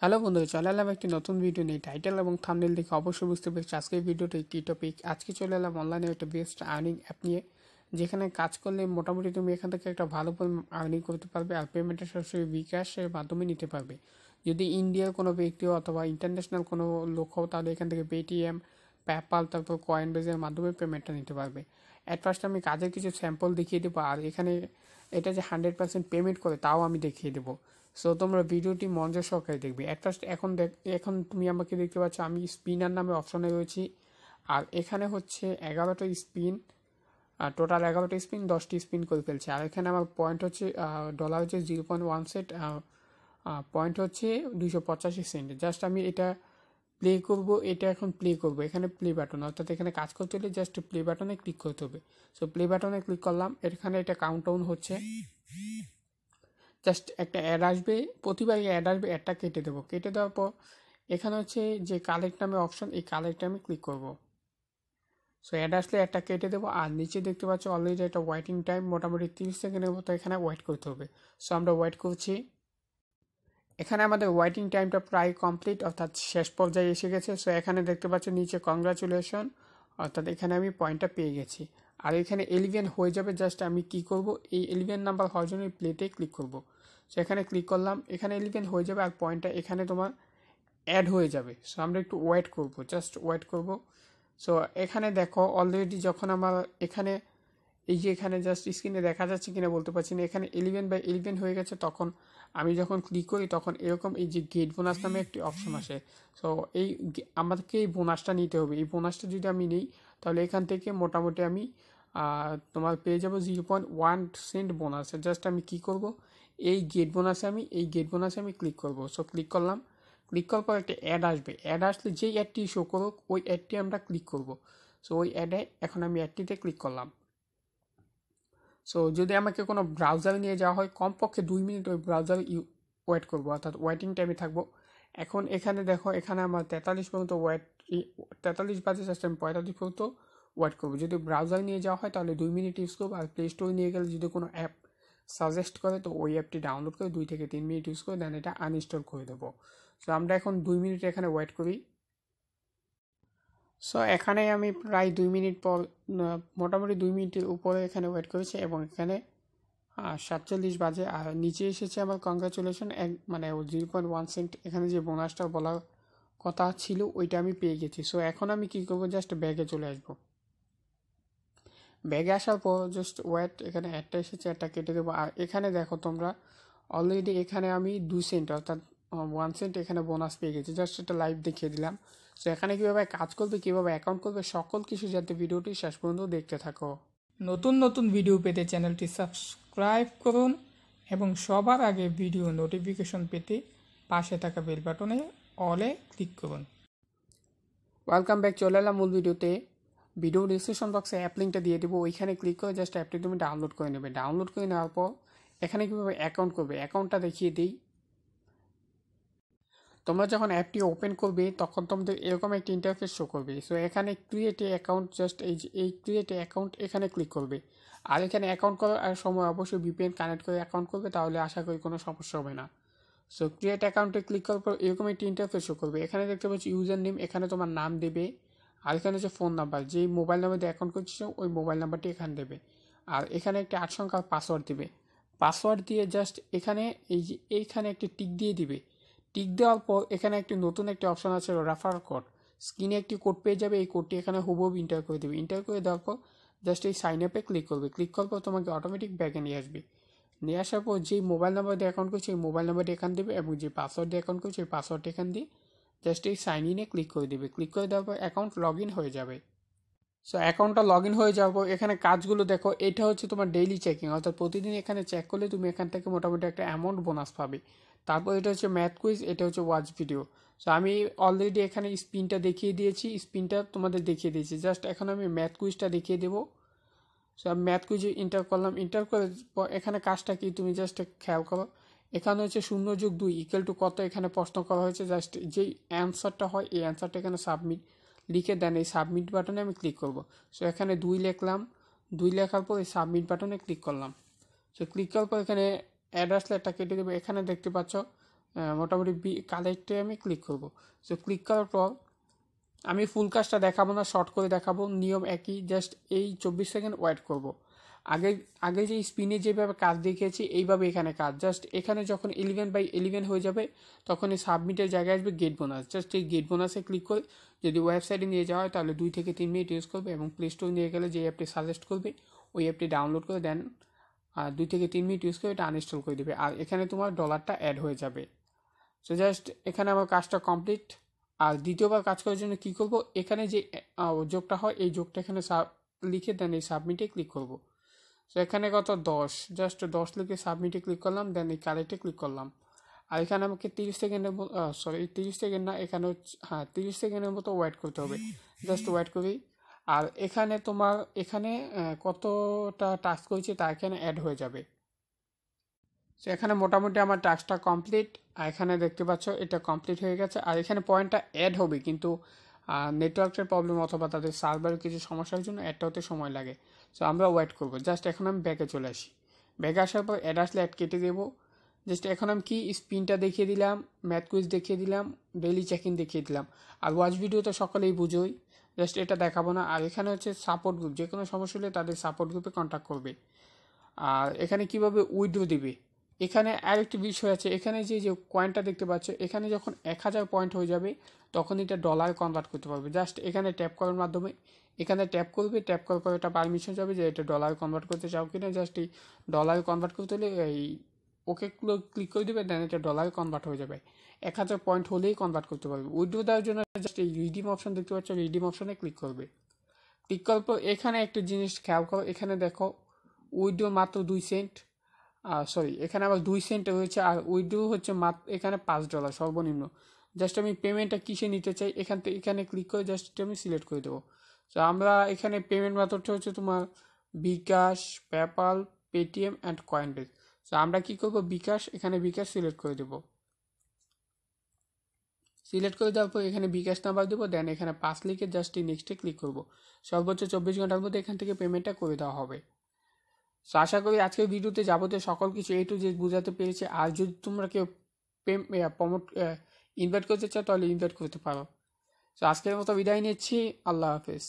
Hello বন্ধুরা, চলে এলাম একটি নতুন ভিডিও নিয়ে। টাইটেল এবং থাম্বনেল দেখে অবশ্যই বুঝতে পেরেছি আজকের ভিডিওটা কী টপিক। আজকে চলে এলাম অনলাইনে একটা বেস্ট আর্নিং অ্যাপ নিয়ে, যেখানে কাজ করলে মোটামুটি তুমি এখান থেকে একটা ভালো পরিমাণ আর্নিং করতে পারবে আর পেমেন্টের সরাসরি বিকাশের মাধ্যমে নিতে পারবে। যদি ইন্ডিয়ার কোনো ব্যক্তি অথবা ইন্টারন্যাশনাল কোনো লোক হও তাহলে এখান থেকে পেটিএম, পেপ্যাল, তারপর কয়েনবেজের মাধ্যমে পেমেন্টটা নিতে পারবে। অ্যাট ফার্স্ট আমি কাজের কিছু স্যাম্পল দেখিয়ে দেবো, আর এখানে এটা যে 100% পেমেন্ট করে তাও আমি দেখিয়ে দেবো। সো তোমরা ভিডিওটি মনোযোগ সহকারে দেখবে। অ্যাট ফার্স্ট এখন তুমি আমাকে দেখতে পাচ্ছ, আমি স্পিনার নামে অপশনে রয়েছি। আর এখানে হচ্ছে 11টা স্পিন, টোটাল 11টা স্পিন, 10টি স্পিন করে ফেলছে। আর এখানে আমার পয়েন্ট হচ্ছে ডলার হচ্ছে 0.1 সেন্ট, পয়েন্ট হচ্ছে 285 সেন্ট। জাস্ট আমি এটা প্লে করব, এটা এখন প্লে করব। এখানে প্লে বাটন, অর্থাৎ এখানে কাজ করতে হলে জাস্ট প্লে বাটনে ক্লিক করতে হবে। সো প্লে বাটনে ক্লিক করলাম, এখানে এটা কাউন্টডাউন হচ্ছে। জাস্ট একটা অ্যাড আসবে, প্রতিবারই অ্যাড আসবে, অ্যাডটা কেটে দেবো। কেটে দেওয়ার পর এখানে হচ্ছে যে কালেক্ট নামে অপশন, এই কালেক্টে আমি ক্লিক করব। সো অ্যাড আসলে অ্যাডটা কেটে দেবো। আর নিচে দেখতে পাচ্ছ অলরেডি একটা ওয়েটিং টাইম মোটামুটি 30 সেকেন্ডের মতো এখানে ওয়েট করতে হবে। সো আমরা ওয়েট করছি। এখানে আমাদের ওয়েটিং টাইমটা প্রায় কমপ্লিট, অর্থাৎ শেষ পর্যায়ে এসে গেছে। সো এখানে দেখতে পাচ্ছ নিচে কংগ্রাচুলেশন, অর্থাৎ এখানে আমি পয়েন্টটা পেয়ে গেছি। আর এখানে 11 হয়ে যাবে। জাস্ট আমি কি করব, এই 11 নাম্বার হওয়ার জন্য প্লেতে ক্লিক করব। সো এখানে ক্লিক করলাম, এখানে 11 হয়ে যাবে আর পয়েন্টটা এখানে তোমার অ্যাড হয়ে যাবে। সো আমরা একটু ওয়েট করব, জাস্ট ওয়েট করব। সো এখানে দেখো অলরেডি যখন আমার এখানে এই যে এখানে জাস্ট স্ক্রিনে দেখা যাচ্ছে কিনা বলতে পারছি না, এখানে 11/11 হয়ে গেছে। তখন আমি যখন ক্লিক করি তখন এরকম এই যে গেট বোনাস নামে একটি অপশন আসে। সো এই আমাদেরকে এই বোনাসটা নিতে হবে। এই বোনাসটা যদি আমি নিই তাহলে এখান থেকে মোটামুটি আমি তোমার পেয়ে যাবো 0.1 সেন্ট বোনাস। জাস্ট আমি কি করব, এই গেট বোনাসে আমি ক্লিক করব। সো ক্লিক করলাম, ক্লিক করার পর একটা অ্যাড আসবে। অ্যাড আসলে যেই অ্যাডটি শো করুক ওই অ্যাডটি আমরা ক্লিক করব। সো ওই অ্যাডে এখন আমি অ্যাডটিতে ক্লিক করলাম। সো যদি আমাকে কোনো ব্রাউজারে নিয়ে যাওয়া হয় কমপক্ষে 2 মিনিট ওই ব্রাউজারে ওয়েট করবো, অর্থাৎ ওয়েটিং টাইমে থাকবো। এখন এখানে দেখো, এখানে আমার 43 পর্যন্ত 43 বাজে, জাস্ট আমি 45 পর্যন্ত ওয়েট করবো। যদি ব্রাউজারে নিয়ে যাওয়া হয় তাহলে 2 মিনিট ইউজ করবো। আর প্লে স্টোরে নিয়ে গেলে যদি কোনো অ্যাপ সাজেস্ট করে তো ওই অ্যাপটি ডাউনলোড করে 2 থেকে 3 মিনিট ইউজ করে দেন এটা আনইনস্টল করে দেবো। সো আমরা এখন 2 মিনিট এখানে ওয়েট করি। সো এখানে আমি প্রায় 2 মিনিট পর, মোটামুটি 2 মিনিটের উপরে এখানে ওয়েট করেছি এবং এখানে 47 বাজে। আর নিচে এসেছে আমার কংগ্রাচুলেশন, মানে 0.1 সেন্ট এখানে যে বোনাসটা বলার কথা ছিল ওইটা আমি পেয়ে গেছি। সো এখন আমি কী করবো, জাস্ট ব্যাগে চলে আসবো। ব্যাগে আসার পর জাস্ট ওয়েট, এখানে একটা এসেছে, একটা কেটে দেবো। আর এখানে দেখো তোমরা অলরেডি এখানে আমি 2 সেন্ট অর্থাৎ 1 সেন্ট এখানে বোনাস পেয়ে গেছি। জাস্ট এটা লাইভ দেখিয়ে দিলাম। সো এখানে কীভাবে কাজ করবে, কীভাবে অ্যাকাউন্ট করবে, সকল কিছু যাতে ভিডিওটি শেষ পর্যন্ত দেখতে থাকো। নতুন নতুন ভিডিও পেতে চ্যানেলটি সাবস্ক্রাইব করুন এবং সবার আগে ভিডিও নোটিফিকেশন পেতে পাশে থাকা বেল বাটনে অলে ক্লিক করুন। ওয়েলকাম ব্যাক, চলে এলাম মূল ভিডিওতে। ভিডিও ডিসক্রিপশন বক্সে অ্যাপ লিঙ্কটা দিয়ে দেবো, ওইখানে ক্লিক করে জাস্ট অ্যাপটি তুমি ডাউনলোড করে নেবে। ডাউনলোড করে নেওয়ার পর এখানে কীভাবে অ্যাকাউন্ট করবে অ্যাকাউন্টটা দেখিয়ে দিই। তোমরা যখন অ্যাপটি ওপেন করবে তখন তোমাদের এরকম একটা ইন্টারফেস শো করবে। সো এখানে ক্রিয়েট এ অ্যাকাউন্ট, জাস্ট এই ক্রিয়েট এ অ্যাকাউন্ট এখানে ক্লিক করবে। আর এখানে অ্যাকাউন্ট করার সময় অবশ্যই ভিপিএন কানেক্ট করে অ্যাকাউন্ট করবে, তাহলে আশা করি কোনো সমস্যা হবে না। সো ক্রিয়েট অ্যাকাউন্টে ক্লিক করার পর এরকম একটি ইন্টারফেস শো করবে। এখানে দেখতে পাচ্ছি ইউজার নেম, এখানে তোমার নাম দেবে। আর এখানে হচ্ছে ফোন নাম্বার, যেই মোবাইল নাম্বার দিয়ে অ্যাকাউন্ট করছো ওই মোবাইল নাম্বারটি এখানে দেবে। আর এখানে একটি 8 সংখ্যার পাসওয়ার্ড দেবে। পাসওয়ার্ড দিয়ে জাস্ট এখানে এইখানে একটি টিক দিয়ে দিবে। টিক দেওয়ার পর এখানে একটি নতুন একটি অপশন আছে রেফার কোড। স্ক্রিনে একটি কোড পেয়ে যাবে, এই কোডটি এখানে হুবহু ইন্টার করে দেবে। ইন্টার করে দেওয়ার পর জাস্ট এই সাইন আপে ক্লিক করবে। ক্লিক করার পর তোমাকে অটোমেটিক ব্যাগে নিয়ে আসবে। নিয়ে আসার পর যেই মোবাইল নাম্বার দিয়ে অ্যাকাউন্ট করছে এই মোবাইল নাম্বারটি এখানে দেবে এবং যে পাসওয়ার্ড দিয়ে অ্যাকাউন্ট করছে এই পাসওয়ার্ডটি এখান দিয়ে জাস্ট এই সাইন ইনে ক্লিক করে দেবে। ক্লিক করে দেওয়ার পর অ্যাকাউন্ট লগ ইন হয়ে যাবে। সো অ্যাকাউন্টটা লগ ইন হয়ে যাওয়ার পর এখানে কাজগুলো দেখো, এটা হচ্ছে তোমার ডেইলি চেকিং, অর্থাৎ প্রতিদিন এখানে চেক করলে তুমি এখান থেকে মোটামুটি একটা অ্যামাউন্ট বোনাস পাবে। তারপর এটা হচ্ছে ম্যাথ কুইজ, এটা হচ্ছে ওয়াচ ভিডিও। সো আমি অলরেডি এখানে স্পিনটা দেখিয়ে দিয়েছি, স্পিনটা তোমাদের দেখিয়ে দিয়েছি। জাস্ট এখন আমি ম্যাথ কুইজটা দেখিয়ে দেবো। সো আমি ম্যাথ কুইজে ইন্টার করলাম। ইন্টার করে এখানে কাজটা কি তুমি জাস্ট খেয়াল করো। এখানে হচ্ছে 0+2 = কত এখানে প্রশ্ন করা হয়েছে। জাস্ট যেই অ্যান্সারটা হয় এই অ্যান্সারটা এখানে সাবমিট লিখে দেন, এই সাবমিট বাটনে আমি ক্লিক করব। সো এখানে 2 লিখলাম, 2 লেখার পর এই সাবমিট বাটনে ক্লিক করলাম। সো ক্লিক করার পর এখানে অ্যাড আসলে একটা কেটে দেবে। এখানে দেখতে পাচ্ছ মোটামুটি কালেক্টে আমি ক্লিক করব। সো ক্লিক করার পর আমি ফুল কাজটা দেখাবো না, শর্ট করে দেখাবো, নিয়ম একই, জাস্ট এই 24 সেকেন্ড ওয়েট করব। আগে আগে যে স্পিনে যেভাবে কাজ দেখিয়েছি এইভাবে এখানে কাজ, জাস্ট এখানে যখন 11/11 হয়ে যাবে তখন এই সাবমিটের জায়গায় আসবে গেট বোনাস, জাস্ট এই গেট বোনাসে ক্লিক করে যদি ওয়েবসাইটে নিয়ে যাওয়া হয় তাহলে 2 থেকে 3 মিনিট ইউজ করবে এবং প্লে স্টোর নিয়ে গেলে যে অ্যাপটি সাজেস্ট করবে ওই অ্যাপটি ডাউনলোড করে দেন 2 থেকে 3 মিনিট ইউজ করে এটা আনইনস্টল করে দেবে, আর এখানে তোমার ডলারটা অ্যাড হয়ে যাবে। সো জাস্ট এখানে আমার কাজটা কমপ্লিট। আর দ্বিতীয়বার কাজ করার জন্য কি করব, এখানে যে যোগটা হয় এই যোগটা এখানে লিখে দেন এই সাবমিটে ক্লিক করব। সো এখানে কত 10, জাস্ট 10 লিখে সাবমিটে ক্লিক করলাম, দেন এই কালেক্টে ক্লিক করলাম। আর এখানে আমাকে 30 সেকেন্ডের সরি 30 সেকেন্ড না, এখানে হচ্ছে 30 সেকেন্ডের মতো ওয়েট করতে হবে, জাস্ট ওয়েট করি। আর এখানে তোমার এখানে কতটা টাস্ক করেছে তা এখানে অ্যাড হয়ে যাবে। সো এখানে মোটামুটি আমার টাস্কটা কমপ্লিট, আর এখানে দেখতে পাচ্ছ এটা কমপ্লিট হয়ে গেছে। আর এখানে পয়েন্টটা অ্যাড হবে কিন্তু নেটওয়ার্কের প্রবলেম অথবা তাদের সার্ভারের কিছু সমস্যার জন্য অ্যাডটা হতে সময় লাগে। সো আমরা ওয়েট করবো, জাস্ট এখন আমি ব্যাকে চলে আসি। ব্যাকে আসার পর অ্যাড আসলে অ্যাড কেটে দেবো। জাস্ট এখন আমি কি স্পিনটা দেখিয়ে দিলাম, ম্যাথ কুইজ দেখিয়ে দিলাম, ডেইলি চেক ইন দেখিয়ে দিলাম। আর ওয়াচ ভিডিও তো সকলেই বুঝোই, জাস্ট এটা দেখাবো না। আর এখানে হচ্ছে সাপোর্ট গ্রুপ, যে কোনো সমস্যা হলে তাদের সাপোর্ট গ্রুপে কন্ট্যাক্ট করবে। আর এখানে কিভাবে উইথড্র দিবে, এখানে আরেকটি বিষয় আছে, এখানে যে যে কয়েনটা দেখতে পাচ্ছ এখানে যখন 1000 পয়েন্ট হয়ে যাবে তখন এটা ডলারে কনভার্ট করতে পারবে। জাস্ট এখানে ট্যাপ করার মাধ্যমে এখানে ট্যাপ করবে, ট্যাপ করার পর এটা পারমিশন যাবে যে এটা ডলারে কনভার্ট করতে চাও কিনা। জাস্ট এই ডলারে কনভার্ট করতে হলে এই ওকে ক্লিক করে দেবে, দেন এটা ডলারে কনভার্ট হয়ে যাবে। 1000 পয়েন্ট হলেই কনভার্ট করতে পারবে। উইথড্র দেওয়ার জন্য জাস্ট এই রিডিম অপশন দেখতে পাচ্ছ, রিডিম অপশনে ক্লিক করবে। ক্লিক করার পর এখানে একটা জিনিস খেয়াল করো, এখানে দেখো উইথড্র মাত্র 2 সেন্ট, সরি এখানে আবার 2 সেন্ট হয়েছে, আর উইথড্র হচ্ছে মাত্র এখানে $5 সর্বনিম্ন। জাস্ট আমি পেমেন্টটা কিসে নিতে চাই এখান থেকে এখানে ক্লিক করে জাস্ট আমি সিলেক্ট করে দেবো। তো আমরা এখানে পেমেন্ট মেথডটা হচ্ছে তোমার বিকাশ, পেপ্যাল, পেটিএম অ্যান্ড কয়েনবেস। তো আমরা কি করব, বিকাশ, এখানে বিকাশ সিলেক্ট করে দেবো। সিলেক্ট করে দেওয়ার পর এখানে বিকাশ নাম্বার দেবো, দেন এখানে 5 লিখে জাস্ট নেক্সটে ক্লিক করব। সর্বোচ্চ 24 ঘন্টার মধ্যে এখান থেকে পেমেন্টটা করে দেওয়া হবে। সো আশা করি আজকের ভিডিওতে যাবতীয় সকল কিছু A to Z বোঝাতে পেরেছি। আর যদি তোমরা কেউ প্রমোট ইনভাইট করতে চাও তাহলে ইনভাইট করতে পারো। সো আজকের মতো বিদায় নিচ্ছি, আল্লাহ হাফেজ।